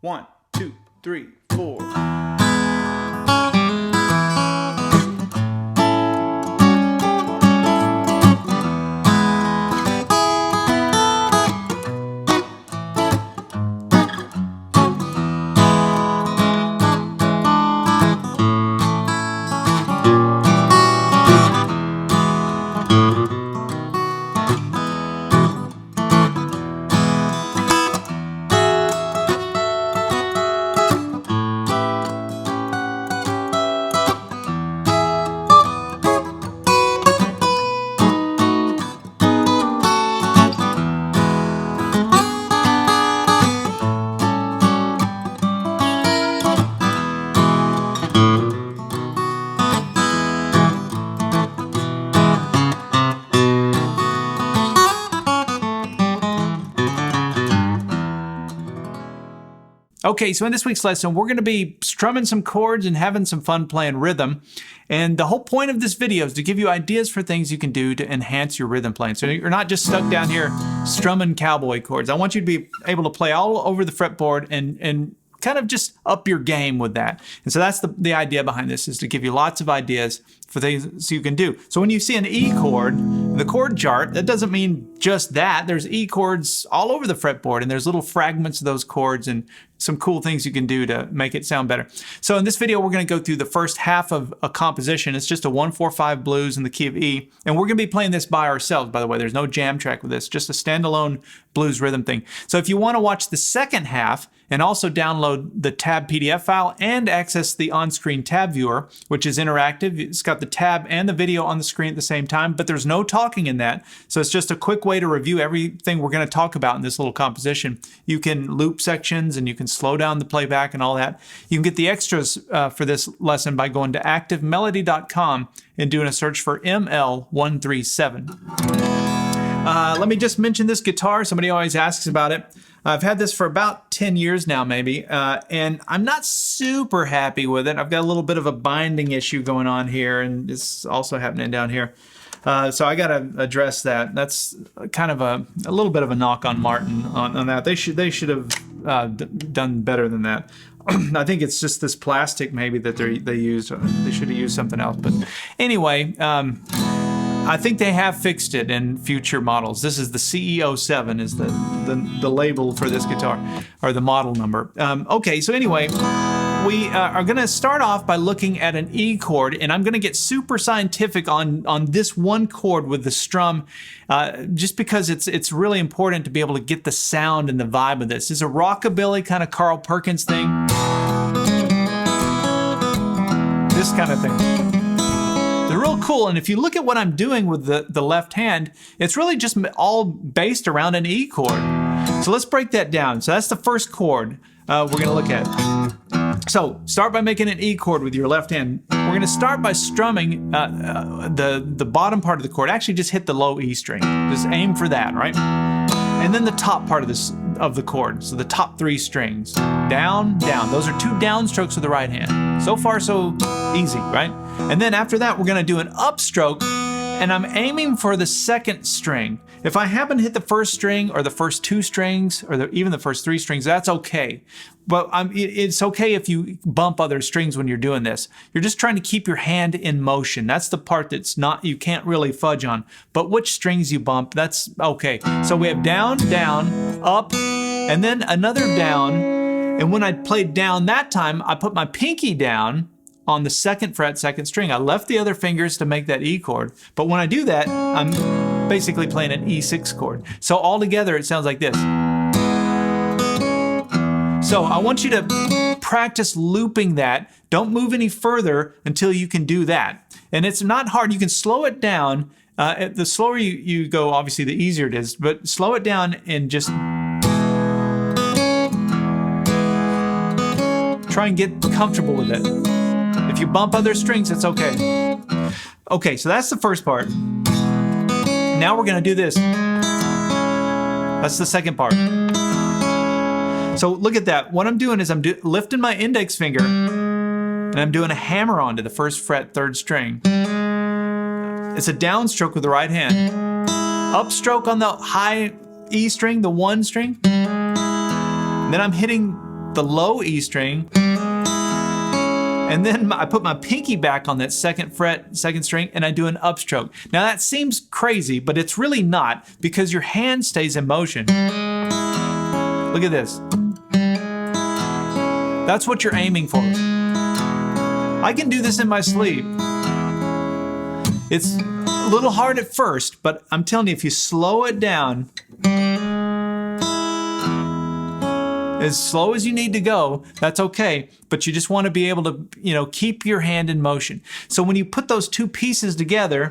1, 2, 3, 4. Okay, so in this week's lesson, we're going to be strumming some chords and having some fun playing rhythm. And the whole point of this video is to give you ideas for things you can do to enhance your rhythm playing. So you're not just stuck down here strumming cowboy chords. I want you to be able to play all over the fretboard and kind of just up your game with that. And so that's the idea behind this, is to give you lots of ideas for things you can do. So when you see an E chord, the chord chart, that doesn't mean just that. There's E chords all over the fretboard, and there's little fragments of those chords and some cool things you can do to make it sound better. So in this video, we're going to go through the first half of a composition. It's just a 1-4-5 blues in the key of E. And we're going to be playing this by ourselves, by the way. There's no jam track with this, just a standalone blues rhythm thing. So if you want to watch the second half and also download the tab PDF file and access the on-screen tab viewer, which is interactive. It's got the tab and the video on the screen at the same time, but there's no talking in that. So it's just a quick way to review everything we're going to talk about in this little composition. You can loop sections and you can slow down the playback and all that. You can get the extras for this lesson by going to activemelody.com and doing a search for ML137. Let me just mention this guitar. Somebody always asks about it. I've had this for about 10 years now, maybe, and I'm not super happy with it. I've got a little bit of a binding issue going on here, and it's also happening down here. So I got to address that. That's kind of a little bit of a knock on Martin on that. They should have done better than that. I think it's just this plastic maybe that they used. They should have used something else. But anyway, I think they have fixed it in future models. This is the CEO7 is the label for this guitar, or the model number. Okay, so anyway, we are going to start off by looking at an E chord, and I'm going to get super scientific on this one chord with the strum, just because it's really important to be able to get the sound and the vibe of this. It's a rockabilly kind of Carl Perkins thing. This kind of thing. They're real cool, and if you look at what I'm doing with the left hand, it's really just all based around an E chord. So let's break that down. So that's the first chord we're going to look at. So start by making an E chord with your left hand. We're going to start by strumming the bottom part of the chord. Actually, just hit the low E string. Just aim for that, right? And then the top part of the chord. So the top 3 strings. Down, down. Those are 2 downstrokes with the right hand. So far, so easy, right? And then after that, we're going to do an upstroke, and I'm aiming for the second string. If I happen to hit the first string or the first 2 strings or even the first 3 strings, that's okay. But it's okay if you bump other strings when you're doing this. You're just trying to keep your hand in motion. That's the part that's you can't really fudge on. But which strings you bump, that's okay. So we have down, down, up, and then another down. And when I played down that time, I put my pinky down on the 2nd fret, 2nd string. I left the other fingers to make that E chord. But when I do that, I'm basically playing an E6 chord. So all together, it sounds like this. So I want you to practice looping that. Don't move any further until you can do that. And it's not hard. You can slow it down. The slower you go, obviously, the easier it is. But slow it down and just try and get comfortable with it. If you bump other strings, it's okay. Okay, so that's the first part. Now we're going to do this. That's the second part. So look at that. What I'm doing is I'm lifting my index finger and I'm doing a hammer on to the 1st fret, 3rd string. It's a downstroke with the right hand. Upstroke on the high E string, the 1 string. Then I'm hitting the low E string, and then I put my pinky back on that second fret, second string, and I do an upstroke. Now that seems crazy, but it's really not, because your hand stays in motion. Look at this. That's what you're aiming for. I can do this in my sleep. It's a little hard at first, but I'm telling you, if you slow it down, as slow as you need to go, that's okay, but you just want to be able to, you know, keep your hand in motion. So when you put those two pieces together,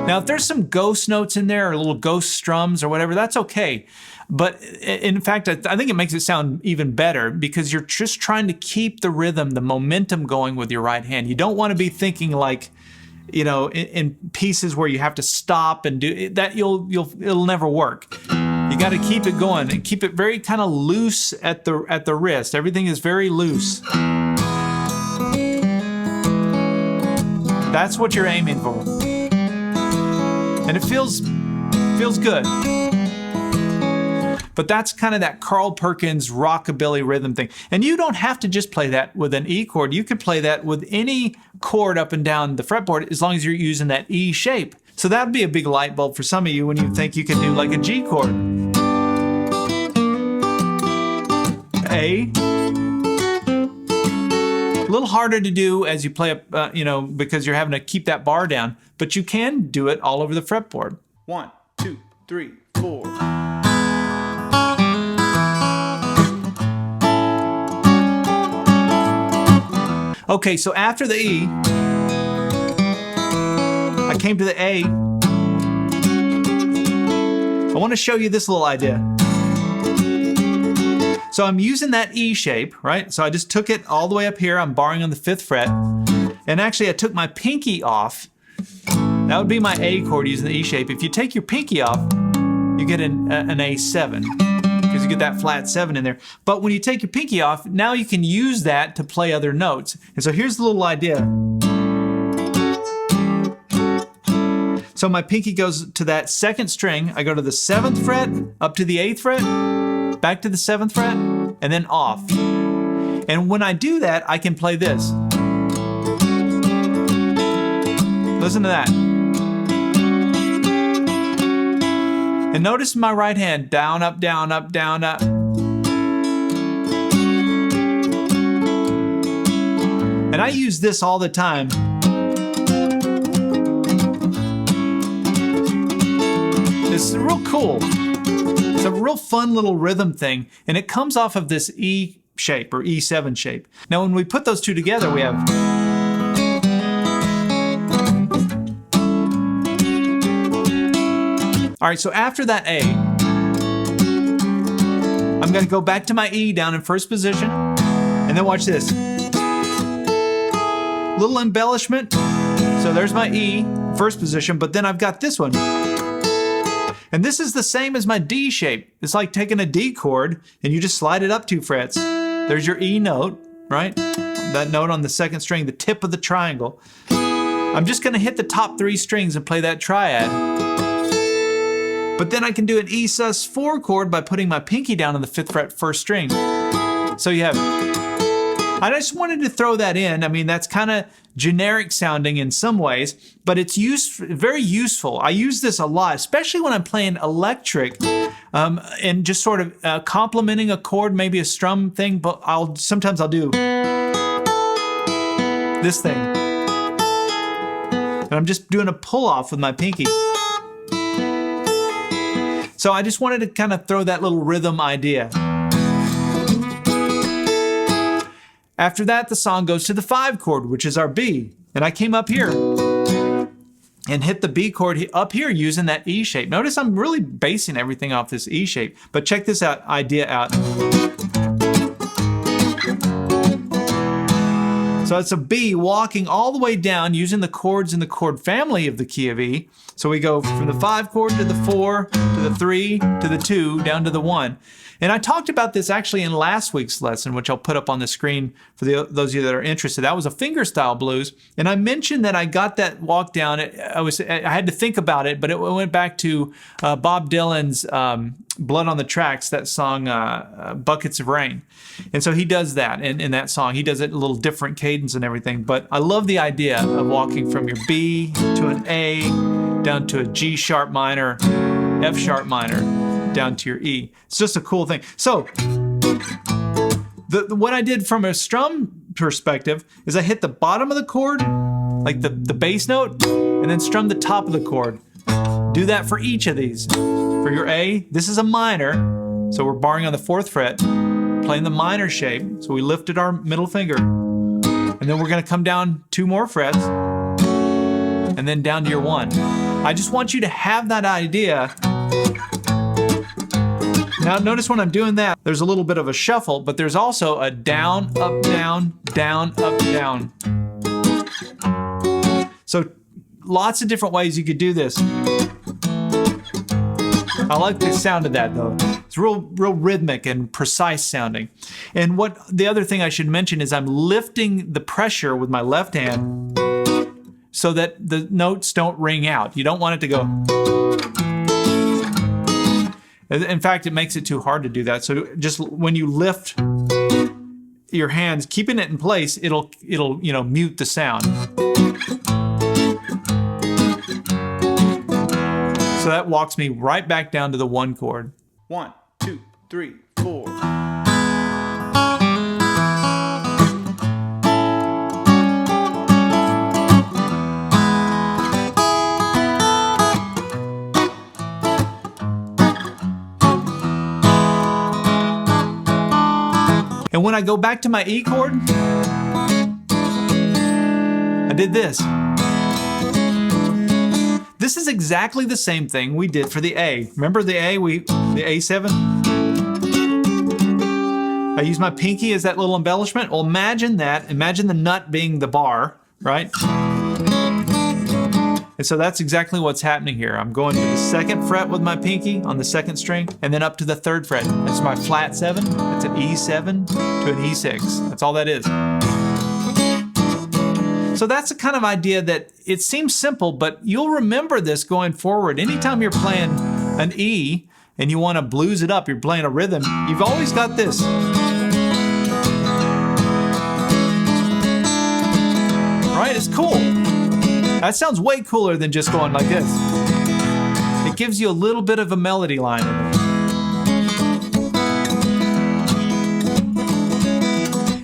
now if there's some ghost notes in there or little ghost strums or whatever, that's okay. But in fact, I think it makes it sound even better, because you're just trying to keep the rhythm, the momentum going with your right hand. You don't want to be thinking like, you know, in pieces where you have to stop and do that. It'll never work. You got to keep it going and keep it very kind of loose at the wrist. Everything is very loose. That's what you're aiming for, and it feels good. But that's kind of that Carl Perkins rockabilly rhythm thing. And you don't have to just play that with an E chord. You could play that with any chord up and down the fretboard, as long as you're using that E shape. So that'd be a big light bulb for some of you when you think you can do like a G chord. A. A little harder to do as you play up, you know, because you're having to keep that bar down. But you can do it all over the fretboard. 1, 2, 3, 4. Okay, so after the E, I came to the A. I want to show you this little idea. So I'm using that E shape, right? So I just took it all the way up here. I'm barring on the 5th fret. And actually I took my pinky off. That would be my A chord using the E shape. If you take your pinky off, you get an A7. Because you get that flat 7 in there. But when you take your pinky off, now you can use that to play other notes. And so here's the little idea. So my pinky goes to that 2nd string. I go to the 7th fret, up to the 8th fret, back to the 7th fret, and then off. And when I do that, I can play this. Listen to that. And notice my right hand, down, up, down, up, down, up. And I use this all the time. It's real cool. It's a real fun little rhythm thing, and it comes off of this E shape or E7 shape. Now when we put those two together, we have all right, so after that A, I'm going to go back to my E down in 1st position, and then watch this. Little embellishment. So there's my E, 1st position, but then I've got this one. And this is the same as my D shape. It's like taking a D chord, and you just slide it up 2 frets. There's your E note, right? That note on the 2nd string, the tip of the triangle. I'm just going to hit the top 3 strings and play that triad. But then I can do an E sus4 chord by putting my pinky down on the 5th fret 1st string. So you have, I just wanted to throw that in. I mean, that's kind of generic sounding in some ways, but it's very useful. I use this a lot, especially when I'm playing electric and just sort of complementing a chord, maybe a strum thing, but sometimes I'll do this thing. And I'm just doing a pull off with my pinky. So I just wanted to kind of throw that little rhythm idea. After that, the song goes to the 5 chord, which is our B. And I came up here and hit the B chord up here using that E shape. Notice I'm really basing everything off this E shape. But check this idea out. So it's a B walking all the way down using the chords in the chord family of the key of E. So we go from the 5 chord to the 4, to the 3, to the 2, down to the 1. And I talked about this actually in last week's lesson, which I'll put up on the screen for those of you that are interested. That was a fingerstyle blues. And I mentioned that I got that walk down. I had to think about it, but it went back to Bob Dylan's Blood on the Tracks, that song Buckets of Rain. And so he does that in that song. He does it a little different cadence and everything. But I love the idea of walking from your B to an A, down to a G sharp minor, F sharp minor, down to your E. It's just a cool thing. So what I did from a strum perspective is I hit the bottom of the chord, like the bass note, and then strum the top of the chord. Do that for each of these. For your A, this is a minor, so we're barring on the 4th fret, playing the minor shape, so we lifted our middle finger. And then we're gonna come down 2 more frets, and then down to your 1. I just want you to have that idea. Now notice when I'm doing that, there's a little bit of a shuffle, but there's also a down, up, down, down, up, down. So lots of different ways you could do this. I like the sound of that though. It's real rhythmic and precise sounding. And what the other thing I should mention is I'm lifting the pressure with my left hand so that the notes don't ring out. You don't want it to go. In fact, it makes it too hard to do that. So just when you lift your hands, keeping it in place, it'll mute the sound. So that walks me right back down to the 1 chord. 1, 2, 3, 4. And when I go back to my E chord, I did this. This is exactly the same thing we did for the A. Remember the A, the A7? I use my pinky as that little embellishment. Well, imagine that. Imagine the nut being the bar, right? And so that's exactly what's happening here. I'm going to the 2nd fret with my pinky on the 2nd string, and then up to the 3rd fret. That's my flat 7. That's an E7 to an E6. That's all that is. So that's the kind of idea that it seems simple, but you'll remember this going forward. Anytime you're playing an E and you want to blues it up, you're playing a rhythm, you've always got this. Right? It's cool. That sounds way cooler than just going like this. It gives you a little bit of a melody line in it.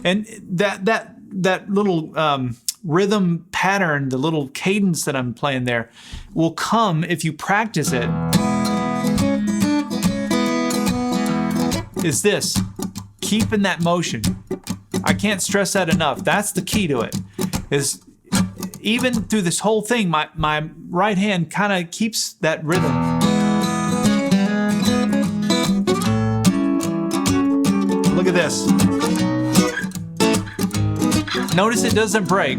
And that little rhythm pattern, the little cadence that I'm playing there, will come if you practice it. Is this, keeping that motion. I can't stress that enough. That's the key to it. Is even through this whole thing, my right hand kind of keeps that rhythm. Look at this. Notice it doesn't break.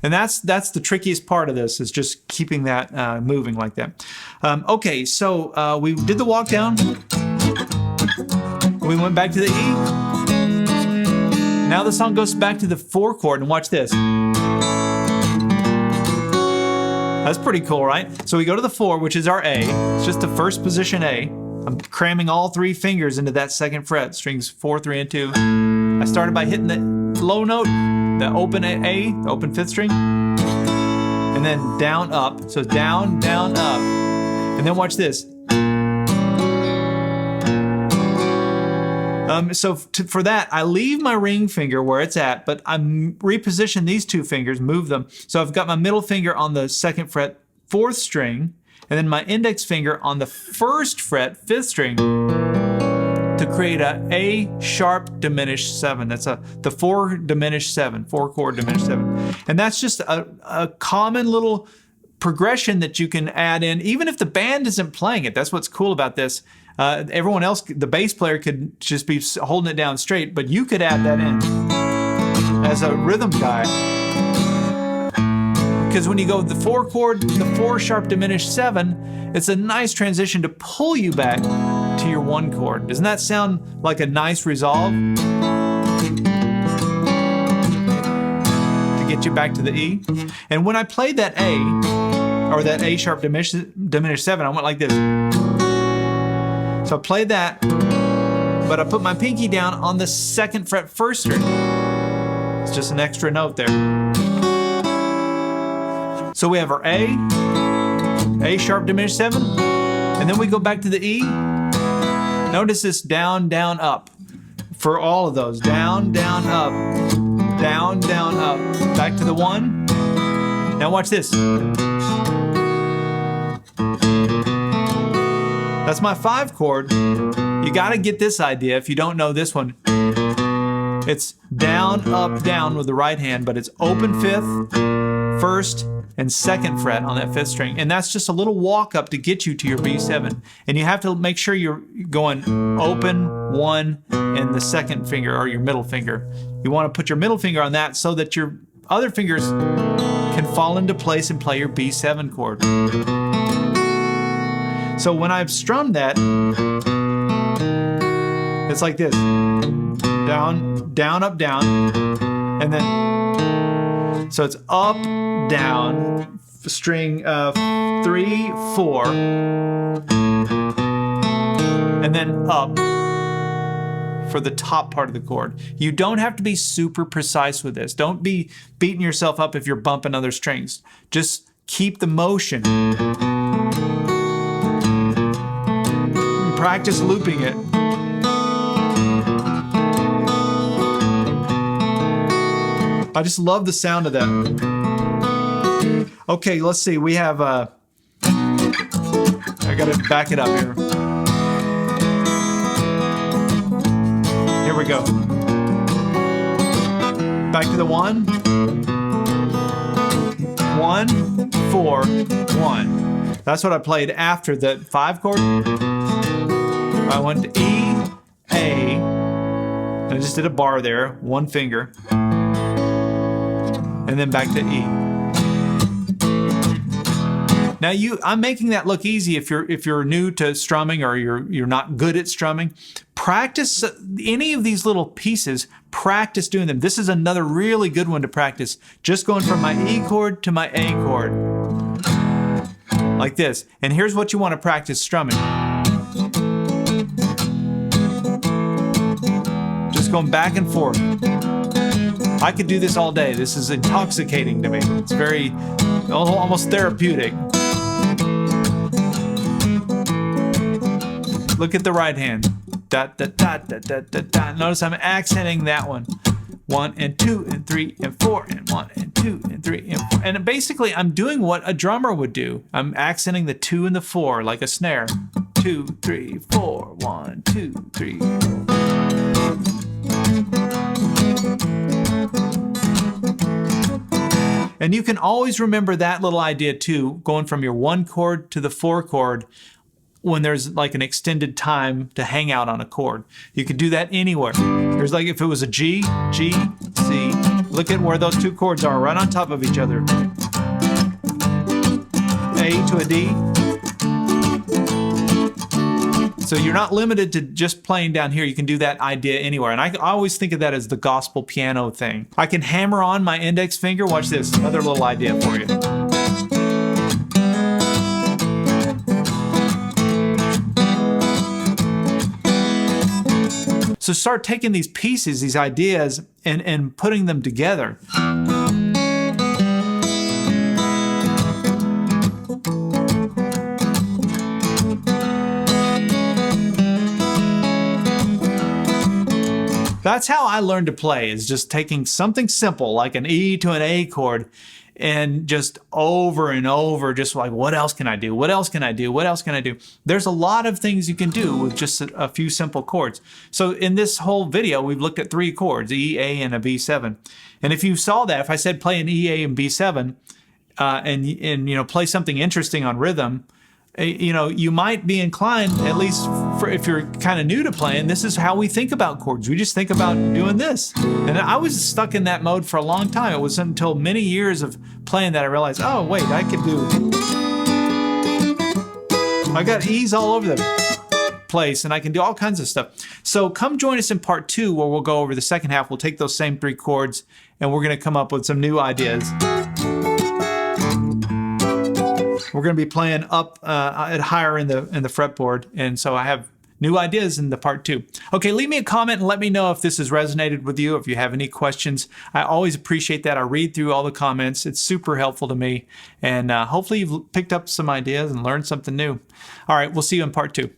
And that's the trickiest part of this, is just keeping that moving like that. Okay, so we did the walk down. We went back to the E. Now the song goes back to the 4 chord, and watch this. That's pretty cool, right? So we go to the 4, which is our A. It's just the 1st position A. I'm cramming all 3 fingers into that 2nd fret, strings 4, 3, and 2. I started by hitting the low note, the open A, the open 5th string, and then down, up. So down, down, up. And then watch this. For that, I leave my ring finger where it's at, but I reposition these 2 fingers, move them. So I've got my middle finger on the 2nd fret, 4th string, and then my index finger on the 1st fret, 5th string, to create a A sharp diminished 7. That's the 4 diminished 7, 4 chord diminished 7. And that's just a common little progression that you can add in, even if the band isn't playing it. That's what's cool about this. Everyone else, the bass player, could just be holding it down straight, but you could add that in as a rhythm guy. Because when you go the 4 chord, the 4 sharp diminished 7, it's a nice transition to pull you back to your 1 chord. Doesn't that sound like a nice resolve? To get get you back to the E. And when I played that A, or that A sharp diminished 7, I went like this. So I played that, but I put my pinky down on the 2nd fret 1st string. It's just an extra note there. So we have our A sharp diminished 7, and then we go back to the E. Notice this down, down, up. For all of those, down, down, up, down, down, up. Back to the 1. Now watch this. That's my 5 chord. You gotta get this idea if you don't know this one. It's down, up, down with the right hand, but it's open 5th, 1st, and 2nd fret on that 5th string. And that's just a little walk up to get you to your B7. And you have to make sure you're going open 1 and the 2nd finger, or your middle finger. You want to put your middle finger on that so that your other fingers can fall into place and play your B7 chord. So when I've strummed that, it's like this. Down, down, up, down, and then, so it's up, down, string 3, 4, and then up for the top part of the chord. You don't have to be super precise with this. Don't be beating yourself up if you're bumping other strings. Just keep the motion. Practice looping it. I just love the sound of that. Okay, let's see. We have, I gotta back it up here. Here we go. Back to the 1. 1, 4, 1. That's what I played after the 5 chord. I went to E, A, and I just did a bar there, 1 finger. And then back to E. Now I'm making that look easy if you're new to strumming or you're not good at strumming. Practice any of these little pieces. Practice doing them. This is another really good one to practice. Just going from my E chord to my A chord, like this. And here's what you want to practice strumming. Just going back and forth. I could do this all day. This is intoxicating to me. It's very, almost therapeutic. Look at the right hand. Da, da, da, da, da, da, da. Notice I'm accenting that one. 1 and 2 and 3 and 4 and 1 and 2 and 3 and 4. And basically I'm doing what a drummer would do. I'm accenting the 2 and the 4 like a snare. 2, 3, 4, 1, 2, 3, 4. And you can always remember that little idea too, going from your 1 chord to the 4 chord when there's like an extended time to hang out on a chord. You can do that anywhere. There's like if it was a G, G, C, look at where those 2 chords are right on top of each other. A to a D. So you're not limited to just playing down here. You can do that idea anywhere. And I always think of that as the gospel piano thing. I can hammer on my index finger. Watch this, another little idea for you. So start taking these pieces, these ideas, and putting them together. That's how I learned to play, is just taking something simple like an E to an A chord and just over and over, just like, what else can I do? What else can I do? What else can I do? There's a lot of things you can do with just a few simple chords. So in this whole video, we've looked at 3 chords, E, A, and a B7. And if you saw that, if I said play an E, A, and B7, and you know, play something interesting on rhythm, you know, you might be inclined, at least if you're kind of new to playing, this is how we think about chords. We just think about doing this. And I was stuck in that mode for a long time. It was until many years of playing that I realized, oh, wait, I got E's all over them. place, and I can do all kinds of stuff. So come join us in part 2, where we'll go over the second half. We'll take those same 3 chords, and we're going to come up with some new ideas. We're going to be playing up at higher in the fretboard, and so I have new ideas in the part 2. Okay, leave me a comment and let me know if this has resonated with you, if you have any questions. I always appreciate that. I read through all the comments. It's super helpful to me, and hopefully you've picked up some ideas and learned something new. All right, we'll see you in part 2.